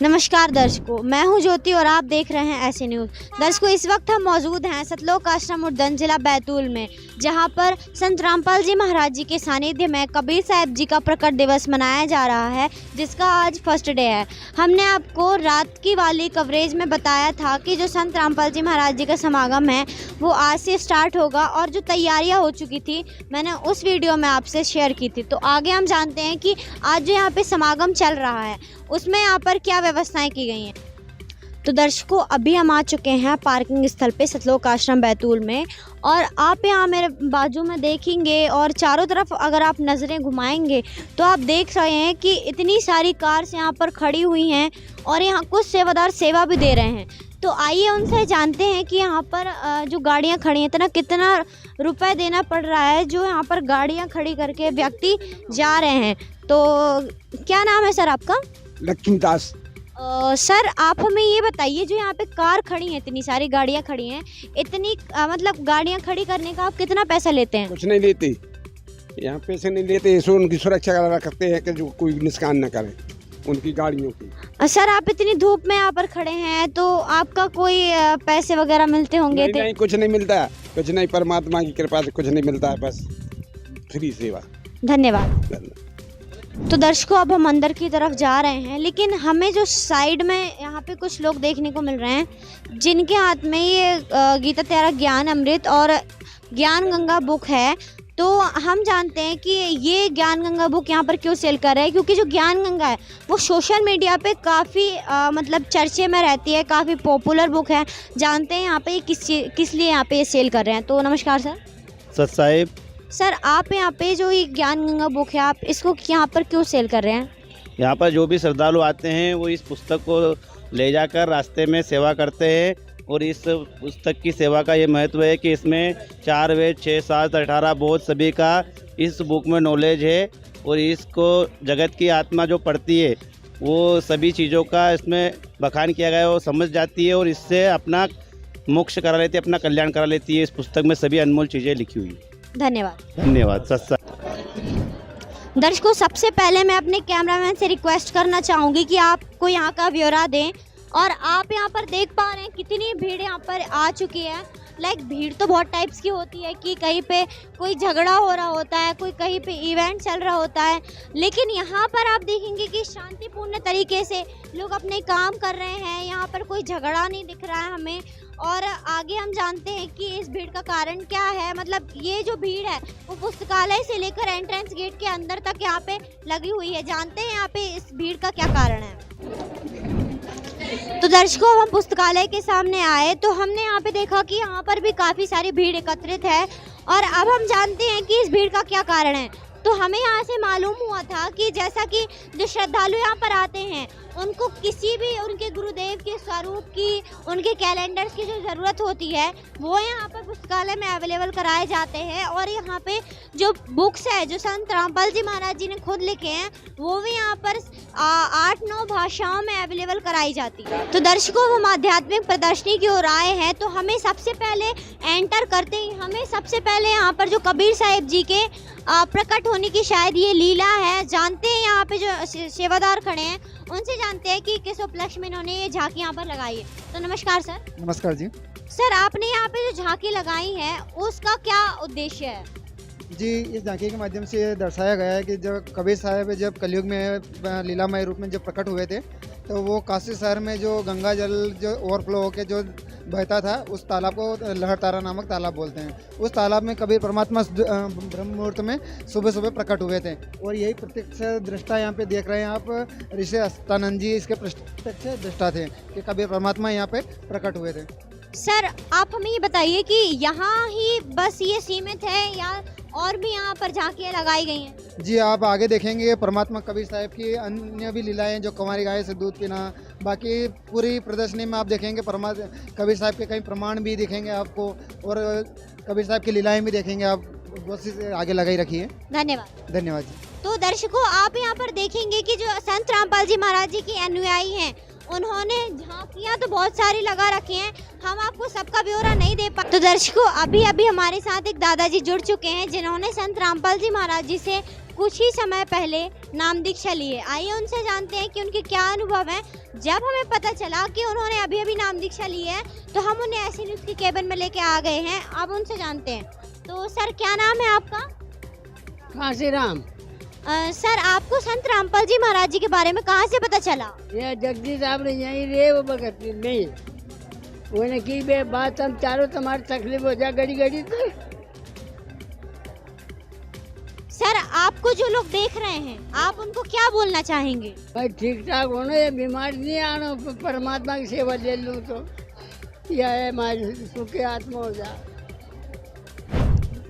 नमस्कार दर्शकों, मैं हूं ज्योति और आप देख रहे हैं ऐसे न्यूज़। दर्शकों, इस वक्त हम मौजूद हैं सतलोक आश्रम उद्दन जिला बैतूल में, जहां पर संत रामपाल जी महाराज जी के सानिध्य में कबीर साहब जी का प्रकट दिवस मनाया जा रहा है, जिसका आज फर्स्ट डे है। हमने आपको रात की वाली कवरेज में बताया था कि जो संत रामपाल जी महाराज जी का समागम है वो आज से स्टार्ट होगा, और जो तैयारियाँ हो चुकी थी मैंने उस वीडियो में आपसे शेयर की थी। तो आगे हम जानते हैं कि आज जो यहाँ पे समागम चल रहा है उसमें यहाँ पर क्या व्यवस्थाएं की गई हैं। तो दर्शकों, अभी हम आ चुके हैं पार्किंग स्थल पे सतलोक आश्रम बैतूल में, और आप यहाँ मेरे बाजू में देखेंगे और चारों तरफ अगर आप नज़रें घुमाएंगे तो आप देख रहे हैं कि इतनी सारी कार्स यहाँ पर खड़ी हुई हैं और यहाँ कुछ सेवादार सेवा भी दे रहे हैं। तो आइए उनसे जानते हैं कि यहाँ पर जो गाड़ियाँ खड़ी हैं कितना रुपए देना पड़ रहा है जो यहाँ पर गाड़ियाँ खड़ी करके व्यक्ति जा रहे हैं। तो क्या नाम है सर आपका? लक्ष्मीदास। सर, आप हमें ये बताइए, जो यहाँ पे कार खड़ी हैं, इतनी सारी गाड़ियाँ खड़ी हैं, इतनी मतलब गाड़ियाँ खड़ी करने का आप कितना पैसा लेते हैं? कुछ नहीं लेते, यहाँ पैसे नहीं लेते, इसको उनकी सुरक्षा करते हैं कि जो कोई नुकसान न करे उनकी गाड़ियों की। सर, आप इतनी धूप में यहाँ पर खड़े हैं तो आपका कोई पैसे वगैरह मिलते होंगे? नहीं, कुछ नहीं मिलता, कुछ नहीं, परमात्मा की कृपा से कुछ नहीं मिलता है, बस फ्री सेवा। धन्यवाद। तो दर्शकों, अब हम अंदर की तरफ जा रहे हैं, लेकिन हमें जो साइड में यहाँ पे कुछ लोग देखने को मिल रहे हैं जिनके हाथ में ये गीता तेरा ज्ञान अमृत और ज्ञान गंगा बुक है। तो हम जानते हैं कि ये ज्ञान गंगा बुक यहाँ पर क्यों सेल कर रहे हैं, क्योंकि जो ज्ञान गंगा है वो सोशल मीडिया पे काफ़ी मतलब चर्चे में रहती है, काफ़ी पॉपुलर बुक है। जानते हैं यहाँ पे किस लिए यहाँ पे ये सेल कर रहे हैं। तो नमस्कार सर। सत साहिब। सर, आप यहाँ पे जो ये ज्ञान गंगा बुक है आप इसको यहाँ पर क्यों सेल कर रहे हैं? यहाँ पर जो भी श्रद्धालु आते हैं वो इस पुस्तक को ले जाकर रास्ते में सेवा करते हैं, और इस पुस्तक की सेवा का ये महत्व है कि इसमें 4 वेद 6 7 18 बोध सभी का इस बुक में नॉलेज है, और इसको जगत की आत्मा जो पढ़ती है वो सभी चीज़ों का इसमें बखान किया गया है, वो समझ जाती है और इससे अपना मोक्ष करा लेती है, अपना कल्याण करा लेती है। इस पुस्तक में सभी अनमोल चीज़ें लिखी हुई। धन्यवाद। धन्यवाद। सत्संग। दर्शकों, सबसे पहले मैं अपने कैमरामैन से रिक्वेस्ट करना चाहूँगी कि आपको यहाँ का ब्यौरा दें, और आप यहाँ पर देख पा रहे हैं कितनी भीड़ यहाँ पर आ चुकी है। भीड़ तो बहुत टाइप्स की होती है कि कहीं पे कोई झगड़ा हो रहा होता है, कोई कहीं पे इवेंट चल रहा होता है, लेकिन यहाँ पर आप देखेंगे कि शांतिपूर्ण तरीके से लोग अपने काम कर रहे हैं। यहाँ पर कोई झगड़ा नहीं दिख रहा है हमें। और आगे हम जानते हैं कि इस भीड़ का कारण क्या है। मतलब ये जो भीड़ है वो पुस्तकालय से लेकर एंट्रेंस गेट के अंदर तक यहाँ पे लगी हुई है। जानते हैं यहाँ पे इस भीड़ का क्या कारण है। तो दर्शकों, हम पुस्तकालय के सामने आए तो हमने यहाँ पे देखा कि यहाँ पर भी काफ़ी सारी भीड़ एकत्रित है, और अब हम जानते हैं कि इस भीड़ का क्या कारण है। तो हमें यहाँ से मालूम हुआ था कि जैसा कि जो श्रद्धालु यहाँ पर आते हैं उनको किसी भी उनके गुरुदेव के स्वरूप की, उनके कैलेंडर्स की जो ज़रूरत होती है वो यहाँ पर पुस्तकालय में अवेलेबल कराए जाते हैं, और यहाँ पे जो बुक्स है जो संत रामपाल जी महाराज जी ने खुद लिखे हैं वो भी यहाँ पर 8-9 भाषाओं में अवेलेबल कराई जाती है। तो दर्शकों, हम आध्यात्मिक प्रदर्शनी की ओर आए हैं, तो हमें सबसे पहले एंटर करते ही हमें सबसे पहले यहाँ पर जो कबीर साहिब जी के प्रकट होने की शायद ये लीला है। जानते हैं यहाँ पे जो सेवादार खड़े हैं उनसे जानते हैं कि किस उपलक्ष्य में इन्होंने ये झांकी यहाँ पर लगाई है। तो नमस्कार सर। नमस्कार जी। सर, आपने यहाँ पे जो झांकी लगाई है उसका क्या उद्देश्य है? जी, इस झांकी के माध्यम से दर्शाया गया है कि जब कबीर साहब जब कलयुग में लीलामय रूप में जब प्रकट हुए थे तो वो काशी शहर में जो गंगा जल जो ओवरफ्लो होकर जो बहता था उस तालाब को लहरतारा नामक तालाब बोलते हैं। उस तालाब में कबीर परमात्मा ब्रह्म मुहूर्त में सुबह सुबह प्रकट हुए थे, और यही प्रत्यक्ष दृष्टा यहाँ पे देख रहे हैं आप। ऋषि अस्तानंद जी इसके प्रत्यक्ष दृष्टा थे कि कबीर परमात्मा यहाँ पे प्रकट हुए थे। सर, आप हमें ये बताइए कि यहाँ ही बस ये सीमित है या और भी यहाँ पर झांकियाँ लगाई गई हैं? जी, आप आगे देखेंगे परमात्मा कबीर साहब की अन्य भी लीलाएं, जो कुंवारी गाय से दूध पीना, बाकी पूरी प्रदर्शनी में आप देखेंगे कबीर साहब के कई प्रमाण भी दिखेंगे आपको, और कबीर साहब की लीलाएं भी देखेंगे आप। बहुत सी आगे लगाई रखी है। धन्यवाद। धन्यवाद जी। तो दर्शकों, आप यहाँ पर देखेंगे कि जो संत रामपाल जी महाराज जी के अनुयायी हैं उन्होंने झांकियाँ तो बहुत सारी लगा रखी हैं, हम आपको सबका ब्यौरा नहीं दे पा। तो दर्शकों, अभी हमारे साथ एक दादाजी जुड़ चुके हैं जिन्होंने संत रामपाल जी महाराज जी से कुछ ही समय पहले नाम दीक्षा ली है। आइए उनसे जानते हैं कि उनके क्या अनुभव हैं। जब हमें पता चला कि उन्होंने अभी अभी नाम दीक्षा ली है तो हम उन्हें ऐसे न्यूज़ की केबिन में लेके आ गए हैं। अब उनसे जानते हैं। तो सर, क्या नाम है आपका? काशीराम। सर, आपको संत रामपाल जी महाराज जी के बारे में कहाँ से पता चला? ये जगदीश साहब ने यहीं रे वो भगत नहीं उन्हें की बे बात हम चारों तुम्हारी तकलीफ हो जा घड़ी घड़ी तो। सर, आपको जो लोग देख रहे हैं आप उनको क्या बोलना चाहेंगे? भाई ठीक ठाक होना, ये बीमारी नहीं आना, परमात्मा की सेवा ले लूँ तो यह है हमारी सुखी आत्मा हो जा।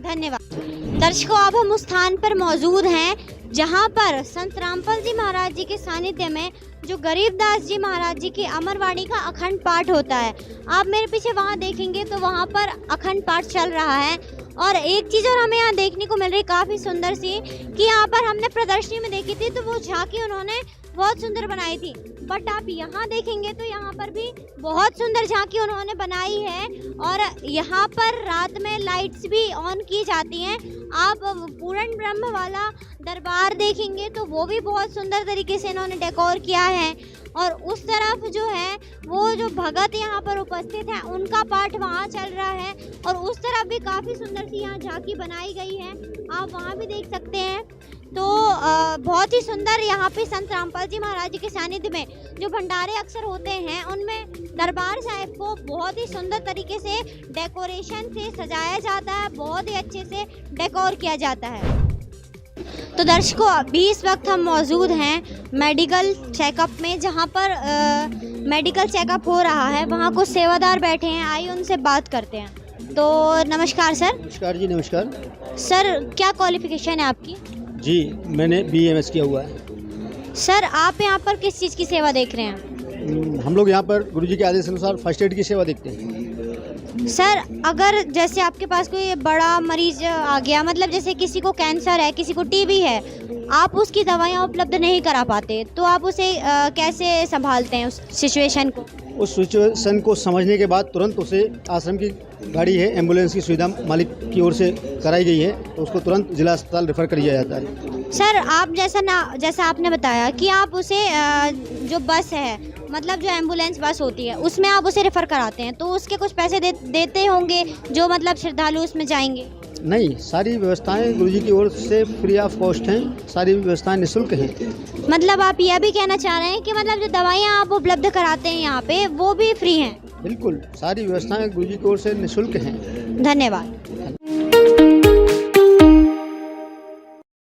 धन्यवाद। दर्शकों, अब हम उस स्थान पर मौजूद हैं जहां पर संत रामपाल जी महाराज जी के सानिध्य में जो गरीबदास जी महाराज जी की अमरवाणी का अखंड पाठ होता है। आप मेरे पीछे वहां देखेंगे तो वहां पर अखंड पाठ चल रहा है। और एक चीज़ और हमें यहाँ देखने को मिल रही काफ़ी सुंदर सी, कि यहाँ पर हमने प्रदर्शनी में देखी थी तो वो झांकी उन्होंने बहुत सुंदर बनाई थी। बट आप यहाँ देखेंगे तो यहाँ पर भी बहुत सुंदर झांकी उन्होंने बनाई है। और यहाँ पर रात में लाइट्स भी ऑन की जाती हैं। आप पूर्ण ब्रह्म वाला दरबार देखेंगे तो वो भी बहुत सुंदर तरीके से इन्होंने डेकोर किया है। और उस तरफ जो है वो जो भगत यहाँ पर उपस्थित हैं उनका पाठ वहाँ चल रहा है। और उस तरफ भी काफ़ी सुंदर सी यहाँ झांकी बनाई गई है, आप वहाँ भी देख सकते हैं। तो बहुत ही सुंदर यहाँ पे संत रामपाल जी महाराज जी के सानिध्य में जो भंडारे अक्सर होते हैं उनमें दरबार साहिब को बहुत ही सुंदर तरीके से डेकोरेशन से सजाया जाता है, बहुत ही अच्छे से डेकोर किया जाता है। तो दर्शकों, अभी इस वक्त हम मौजूद हैं मेडिकल चेकअप में, जहाँ पर मेडिकल चेकअप हो रहा है। वहाँ कुछ सेवादार बैठे हैं, आइए उनसे बात करते हैं। तो नमस्कार सर। नमस्कार जी, नमस्कार सर, क्या क्वालिफिकेशन है आपकी? जी, मैंने BMS किया हुआ है। सर, आप यहाँ पर किस चीज़ की सेवा देख रहे हैं? हम लोग यहाँ पर गुरुजी के आदेश अनुसार फर्स्ट एड की सेवा देखते हैं। सर, अगर जैसे आपके पास कोई बड़ा मरीज आ गया, मतलब जैसे किसी को कैंसर है, किसी को TB है, आप उसकी दवाइयाँ उपलब्ध नहीं करा पाते तो आप उसे कैसे संभालते हैं उस सिचुएशन को? उस सिचुएशन को समझने के बाद तुरंत उसे आश्रम की गाड़ी है, एम्बुलेंस की सुविधा मालिक की ओर से कराई गई है, तो उसको तुरंत जिला अस्पताल रेफर कर दिया जाता है। सर, आप जैसा आपने बताया कि आप उसे जो बस है, मतलब जो एम्बुलेंस बस होती है, उसमें आप उसे रेफ़र कराते हैं, तो उसके कुछ पैसे देते होंगे जो मतलब श्रद्धालु उसमें जाएंगे? नहीं, सारी व्यवस्थाएं गुरुजी की ओर से फ्री ऑफ कॉस्ट हैं, सारी व्यवस्थाएं निःशुल्क हैं। मतलब आप यह भी कहना चाह रहे हैं कि मतलब जो दवाइयाँ आप उपलब्ध कराते हैं यहाँ पे वो भी फ्री हैं? बिल्कुल, सारी व्यवस्थाएं गुरुजी की ओर से निःशुल्क हैं। धन्यवाद।